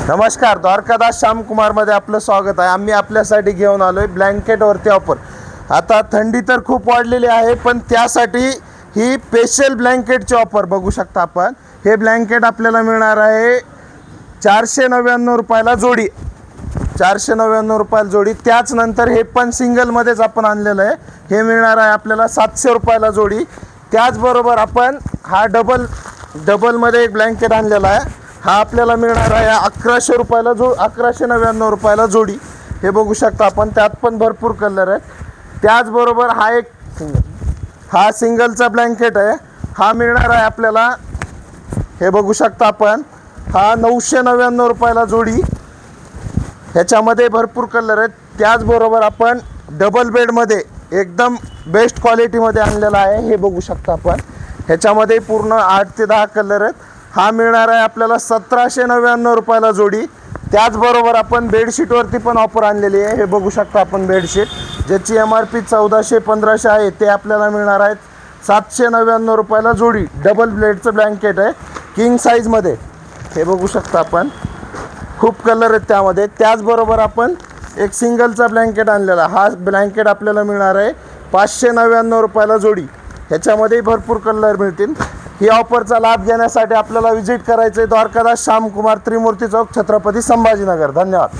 नमस्कार, द्वारकादास श्यामकुमारमध्ये आपलं स्वागत आहे। आम्ही आपल्यासाठी घेऊन आलोय ब्लँकेटवरती ऑफर। आता थंडी तर खूप वाढलेली आहे, पण त्यासाठी ही स्पेशल ब्लँकेटची ऑफर बघू शकता आपण। हे ब्लँकेट आपल्याला मिळणार आहे 499 रुपयाला जोडी, 499 रुपयाला जोडी। त्याच नंतर हे पण सिंगलमध्येच आपण आणलेलं आहे, हे मिळणार आहे आपल्याला 700 रुपयाला जोडी। त्याचबरोबर आपण हा डबलमध्ये एक ब्लँकेट आणलेला आहे, हा आपल्याला मिळणार आहे 1100 रुपयाला 1199 रुपयाला जोडी। हे बघू शकता आपण, त्यात पण भरपूर कलर आहेत। त्याचबरोबर हा सिंगलचा ब्लँकेट आहे, हा मिळणार आहे आपल्याला, हे बघू शकता आपण, हा 999 रुपयाला जोडी। ह्याच्यामध्ये भरपूर कलर आहेत। त्याचबरोबर आपण डबल बेडमध्ये एकदम बेस्ट क्वालिटीमध्ये आणलेला आहे, हे बघू शकता आपण। ह्याच्यामध्ये पूर्ण 8 ते 10 कलर आहेत। हा मिळणार आहे आपल्याला 1799 रुपयाला जोडी। त्याचबरोबर आपण बेडशीटवरती पण ऑफर आणलेली आहे, हे बघू शकता आपण। बेडशीट ज्याची MRP 1400-1500 आहे, ते आपल्याला मिळणार आहेत 799 रुपयाला जोडी। डबल ब्लेडचं ब्लँकेट आहे, किंग साईजमध्ये, हे बघू शकता आपण। खूप कलर आहेत त्यामध्ये। त्याचबरोबर आपण एक सिंगलचा ब्लँकेट आणलेला, हा ब्लँकेट आपल्याला मिळणार आहे 599 रुपयाला जोडी। ह्याच्यामध्ये भरपूर कलर मिळतील। ही ऑफरचा लाभ घेण्यासाठी आपल्याला व्हिजिट करायचं आहे द्वारकादास श्यामकुमार, त्रिमूर्ती चौक, छत्रपती संभाजीनगर। धन्यवाद।